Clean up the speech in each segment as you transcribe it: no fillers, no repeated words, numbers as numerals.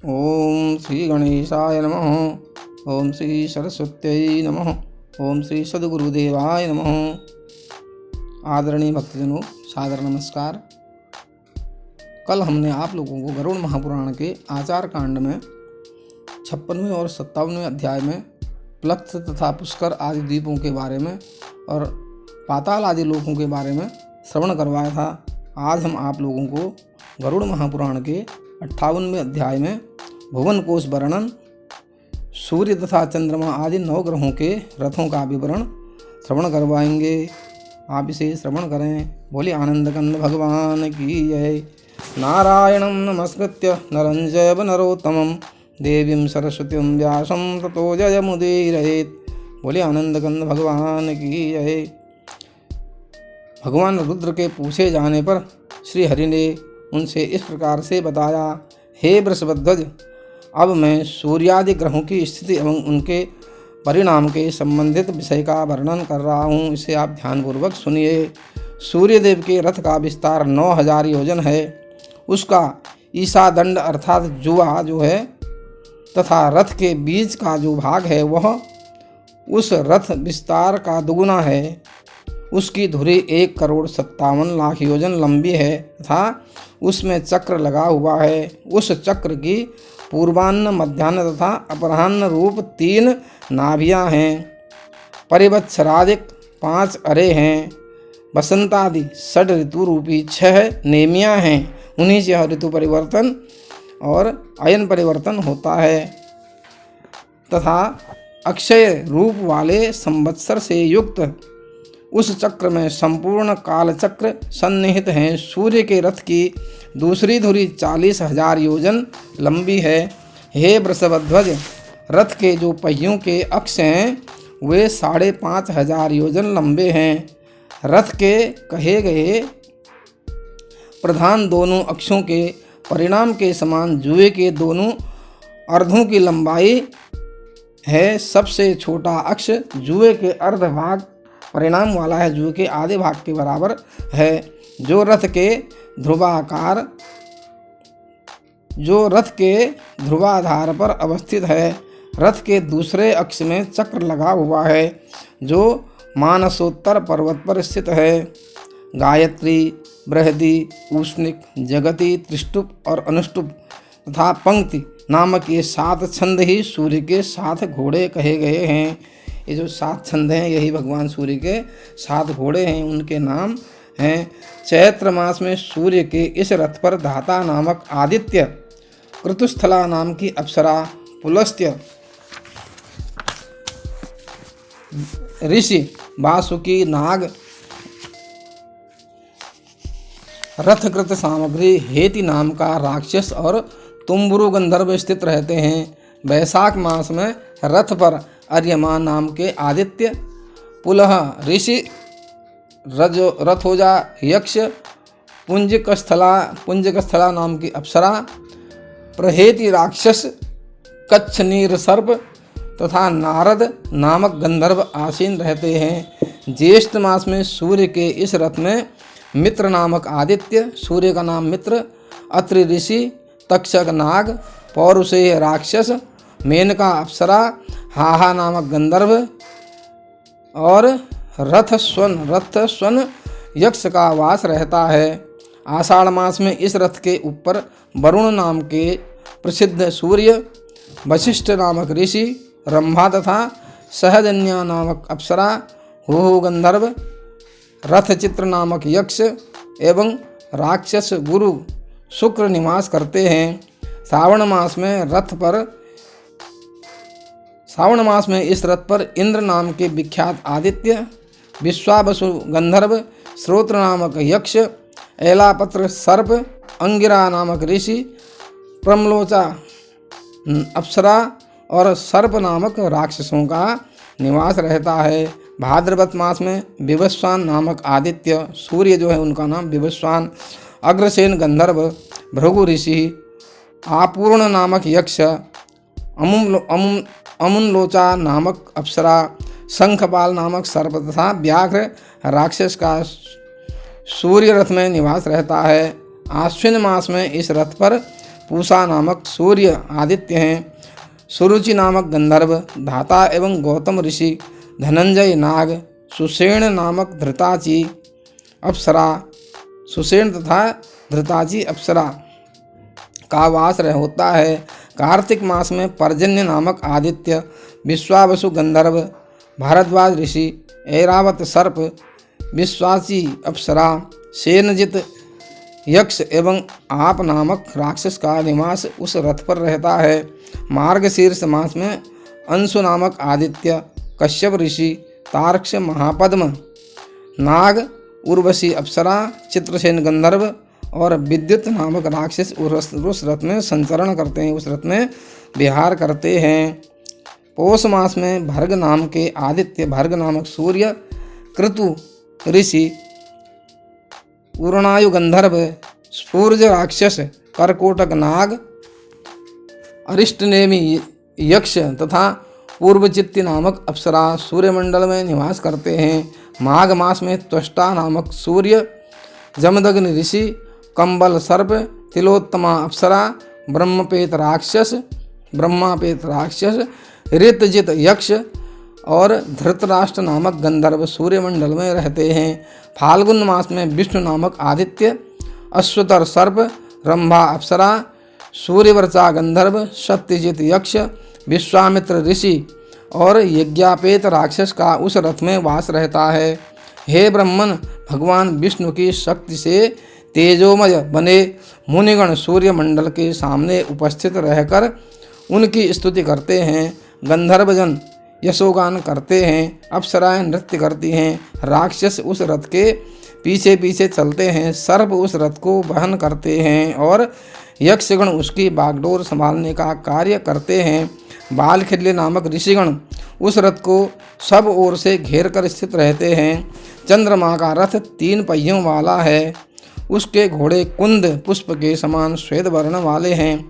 ओम श्री गणेशाय नमः। ओम श्री सरस्वत्यै नमः। ओम श्री सद्गुरुदेवाय नमः। आदरणीय भक्तजनों, सादर नमस्कार। कल हमने आप लोगों को गरुड़ महापुराण के आचार कांड में 56वें और 57वें अध्याय में प्लक्ष तथा पुष्कर आदि द्वीपों के बारे में और पाताल आदि लोकों के बारे में श्रवण करवाया था। आज हम आप लोगों को गरुड़ महापुराण के 58वें अध्याय में भुवन कोश वर्णन, सूर्य तथा चंद्रमा आदि 9 ग्रहों के रथों का विवरण श्रवण करवाएंगे। आप इसे श्रवण करें। बोले आनंदकंद भगवान की जय। नारायणं नमस्कृत्य नरं चैव नरोत्तमं देवीं सरस्वतीं व्यासं ततो जयमुदीरयेत्। बोले आनंदकंद भगवान की जय। भगवान रुद्र के पूछे जाने पर श्री हरि ने उनसे इस प्रकार से बताया, हे वृषभध्वज, अब मैं सूर्यादि ग्रहों की स्थिति एवं उनके परिणाम के संबंधित विषय का वर्णन कर रहा हूँ। इसे आप ध्यानपूर्वक सुनिए। सूर्यदेव के रथ का विस्तार 9000 योजन है। उसका ईसा दंड अर्थात जुआ जो है तथा रथ के बीच का जो भाग है वह उस रथ विस्तार का दुगुना है। उसकी धुरी 1,57,00,000 योजन लंबी है तथा उसमें चक्र लगा हुआ है। उस चक्र की पूर्वान्न, मध्याह्न तथा अपराह्न रूप 3 नाभियाँ हैं। परिवत्सरादिक 5 अरे हैं। बसंतादि 6 ऋतु रूपी 6 नेमियाँ हैं। उन्हीं से ऋतु परिवर्तन और अयन परिवर्तन होता है तथा अक्षय रूप वाले संवत्सर से युक्त उस चक्र में संपूर्ण काल चक्र सन्निहित हैं। सूर्य के रथ की दूसरी धुरी 40,000 योजन लंबी है। हे वृषभध्वज, रथ के जो पहियों के अक्ष हैं वे 5,500 योजन लंबे हैं। रथ के कहे गए प्रधान दोनों अक्षों के परिणाम के समान जुए के दोनों अर्धों की लंबाई है। सबसे छोटा अक्ष जुए के अर्ध भाग परिणाम वाला है, जुए के आधे भाग के बराबर है। जो रथ के ध्रुवाधार पर अवस्थित है। रथ के दूसरे अक्ष में चक्र लगा हुआ है जो मानसोत्तर पर्वत पर स्थित है। गायत्री, बृहदी, उष्णिक, जगती, त्रिष्टुप और अनुष्टुप तथा पंक्ति नामक ये 7 छंद ही सूर्य के 7 घोड़े कहे गए हैं। ये जो 7 छंद हैं यही भगवान सूर्य के 7 घोड़े हैं। उनके नाम हैं। चैत्र मास में सूर्य के इस रथ पर धाता नामक आदित्य, क्रतुस्थला नाम की अप्सरा, पुलस्त्य ऋषि, वासुकी, नाग, रथकृत सामग्री, हेति नाम का राक्षस और तुम्बुरु गंधर्व स्थित रहते हैं। वैशाख मास में रथ पर अर्यमा नाम के आदित्य, पुलह ऋषि, रथोजा यक्ष, पुंजकस्थला नाम की अप्सरा, प्रहेति राक्षस, कच्छ नीर सर्प तथा नारद नामक गंधर्व आसीन रहते हैं। ज्येष्ठ मास में सूर्य के इस रथ में मित्र नामक आदित्य, सूर्य का नाम मित्र, अत्रि ऋषि, तक्षक नाग, पौरुषेय राक्षस, मेनका अप्सरा, हाहा नामक गंधर्व और रथ स्वन यक्ष का वास रहता है। आषाढ़ मास में इस रथ के ऊपर वरुण नाम के प्रसिद्ध सूर्य, वशिष्ठ नामक ऋषि, रंभा तथा सहजन्या नामक अप्सरा, हुहु गंधर्व, रथचित्र नामक यक्ष एवं राक्षस गुरु शुक्र निवास करते हैं। श्रावण मास में इस रथ पर इंद्र नाम के विख्यात आदित्य, विश्वावसु गंधर्व, श्रोत्र नामक यक्ष, एलापत्र सर्प, अंगिरा नामक ऋषि, प्रमलोचा अप्सरा और सर्प नामक राक्षसों का निवास रहता है। भाद्रपद मास में विवस्वान नामक आदित्य, सूर्य जो है उनका नाम विवस्वान, अग्रसेन गंधर्व, भृगु ऋषि, आपूर्ण नामक यक्ष, अमुनलोचा नामक अप्सरा, शंखपाल नामक सर्प तथा व्याघ्र राक्षस का सूर्य रथ में निवास रहता है। आश्विन मास में इस रथ पर पूषा नामक सूर्य आदित्य हैं। सुरुचि नामक गंधर्व, धाता एवं गौतम ऋषि, धनंजय नाग, सुषेण नामक धृताची अप्सरा, सुषेण तथा धृताची अप्सरा का वास होता है। कार्तिक मास में पर्जन्य नामक आदित्य, विश्वावसु गंधर्व, भारद्वाज ऋषि, ऐरावत सर्प, विश्वासी अप्सरा, सेनजित यक्ष एवं आप नामक राक्षस का निवास उस रथ पर रहता है। मार्गशीर्ष मास में अंशु नामक आदित्य, कश्यप ऋषि, तार्क्ष महापद्म, नाग, उर्वशी अप्सरा, चित्रसेन गंधर्व और विद्युत नामक राक्षस उस रथ में संचरण करते हैं, उस रथ में विहार करते हैं। पौष मास में भर्ग नाम के आदित्य, भर्ग नामक सूर्य, क्रतु ऋषि, पूर्णायु गंधर्व, स्फूर्ज राक्षस, करकोटक नाग, अरिष्टनेमी यक्ष तथा पूर्वचित्ती नामक अप्सरा सूर्यमंडल में निवास करते हैं। माघ मास में त्वष्टा नामक सूर्य, जमदग्नि ऋषि, कंबल सर्प, तिलोत्तमा अप्सरा, ब्रह्मापेत राक्षस, ऋतजित यक्ष और धृतराष्ट्र नामक गंधर्व सूर्यमंडल में रहते हैं। फाल्गुन मास में विष्णु नामक आदित्य, अश्वतर सर्प, रंभा अप्सरा, सूर्यवर्चा गंधर्व, सत्यजित यक्ष, विश्वामित्र ऋषि और यज्ञापेत राक्षस का उस रथ में वास रहता है। हे ब्रह्मन, भगवान विष्णु की शक्ति से तेजोमय बने मुनिगण सूर्यमंडल के सामने उपस्थित रहकर उनकी स्तुति करते हैं। गंधर्वजन यशोगान करते हैं, अप्सराएं नृत्य करती हैं, राक्षस उस रथ के पीछे पीछे चलते हैं, सर्प उस रथ को वहन करते हैं और यक्षगण उसकी बागडोर संभालने का कार्य करते हैं। बालखिल्य नामक ऋषिगण उस रथ को सब ओर से घेर कर स्थित रहते हैं। चंद्रमा का रथ 3 पहियों वाला है, उसके घोड़े कुंद पुष्प के समान श्वेत वर्ण वाले हैं।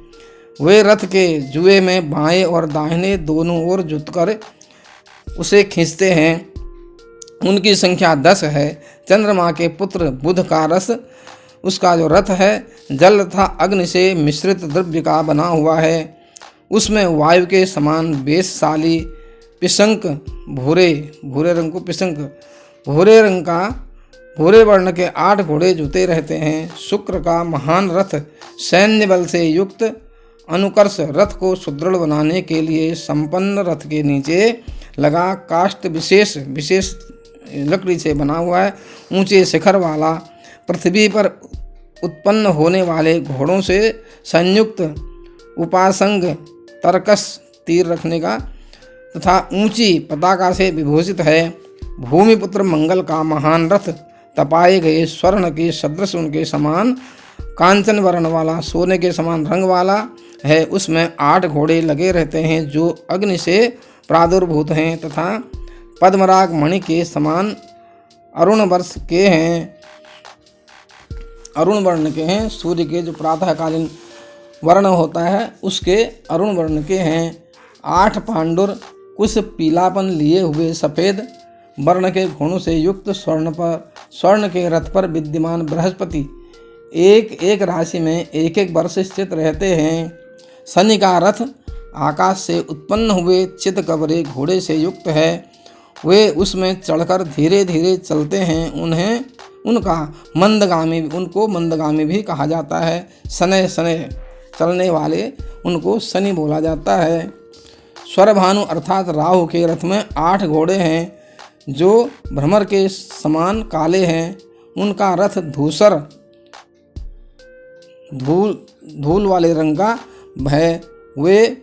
वे रथ के जुए में बाएं और दाहिने दोनों ओर जुटकर उसे खींचते हैं। उनकी संख्या 10 है। चंद्रमा के पुत्र बुध का रस, उसका जो रथ है, जल तथा अग्नि से मिश्रित द्रव्य का बना हुआ है। उसमें वायु के समान वेशशाली पिशंक, भूरे रंग को पिशंक, भूरे वर्ण के 8 घोड़े जुते रहते हैं। शुक्र का महान रथ सैन्य बल से युक्त अनुकर्ष रथ को सुदृढ़ बनाने के लिए संपन्न रथ के नीचे लगा काष्ठ विशेष लकड़ी से बना हुआ है। ऊंचे शिखर वाला, पृथ्वी पर उत्पन्न होने वाले घोड़ों से संयुक्त उपासंग तरकस तीर रखने का तथा ऊंची पताका से विभूषित है। भूमिपुत्र मंगल का महान रथ तपाए गए स्वर्ण के सदृश उनके समान कांचन वर्ण वाला, सोने के समान रंग वाला है। उसमें 8 घोड़े लगे रहते हैं जो अग्नि से प्रादुर्भूत हैं तथा पद्मराग मणि के समान अरुण वर्ण के हैं। सूर्य के जो प्रातःकालीन वर्ण होता है उसके अरुण वर्ण के हैं। 8 पांडुर कुछ पीलापन लिए हुए सफ़ेद वर्ण के घोड़ों से युक्त स्वर्ण के रथ पर विद्यमान बृहस्पति एक राशि में एक वर्ष स्थित रहते हैं। शनि का रथ आकाश से उत्पन्न हुए चितकबरे घोड़े से युक्त है। वे उसमें चढ़कर धीरे धीरे चलते हैं। उनको मंदगामी भी कहा जाता है। शनै चलने वाले उनको शनि बोला जाता है। स्वरभानु अर्थात राहु के रथ में 8 घोड़े हैं जो भ्रमर के समान काले हैं। उनका रथ धूल वाले रंग का है। वे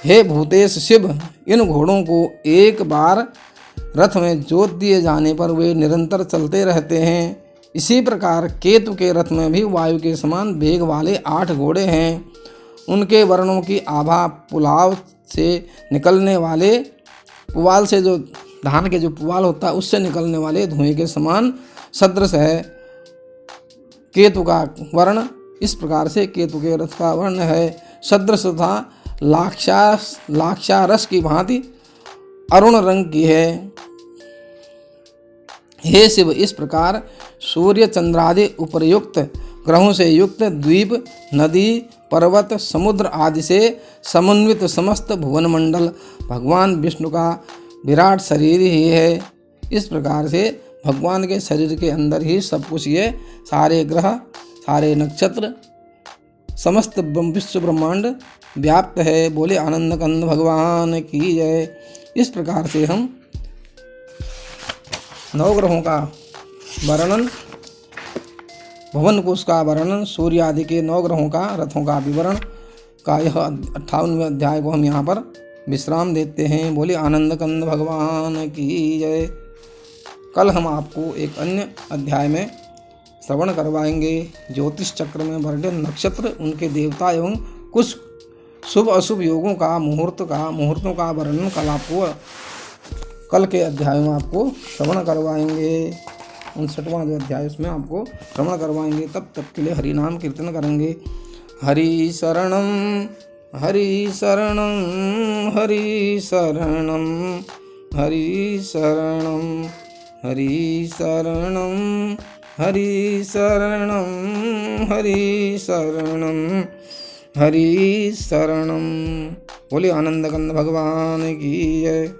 हे भूतेश शिव, इन घोड़ों को एक बार रथ में जोत दिए जाने पर वे निरंतर चलते रहते हैं। इसी प्रकार केतु के रथ में भी वायु के समान वेग वाले 8 घोड़े हैं। उनके वर्णों की आभा पुआल से जो धान के जो पुआल होता है उससे निकलने वाले धुएं के समान सदृश है। केतु का वर्ण इस प्रकार से केतु के रथ का वर्ण है। सदृश तथा लाक्षारस की भांति अरुण रंग की है। हे शिव, इस प्रकार सूर्य चंद्रादि उपर्युक्त ग्रहों से युक्त द्वीप, नदी, पर्वत समुद्र आदि से समन्वित समस्त भुवन मंडल भगवान विष्णु का विराट शरीर ही है। इस प्रकार से भगवान के शरीर के अंदर ही सब कुछ, ये सारे ग्रह, सारे नक्षत्र, समस्त विश्व ब्रह्मांड व्याप्त है। बोले आनंद कंद भगवान की जय। इस प्रकार से हम नवग्रहों का वर्णन, भुवन कोश का वर्णन, सूर्य आदि के 9 ग्रहों का, रथों का विवरण का यह 58वें अध्याय को हम यहाँ पर विश्राम देते हैं। बोले आनंद कंद भगवान की जय। कल हम आपको एक अन्य अध्याय में श्रवण करवाएंगे। ज्योतिष चक्र में वर्णित नक्षत्र, उनके देवता एवं कुछ शुभ अशुभ योगों का, मुहूर्तों का वर्णन कल के अध्याय में आपको श्रवण करवाएंगे। 59वां जो अध्याय उसमें आपको श्रवण करवाएंगे। तब तक के लिए हरि नाम कीर्तन करेंगे। हरि शरणम हरि शरणम हरि शरणम हरि शरणम हरि शरणम हरि शरणम हरि शरणम हरि शरणम। बोले आनंद कंद भगवान की जय।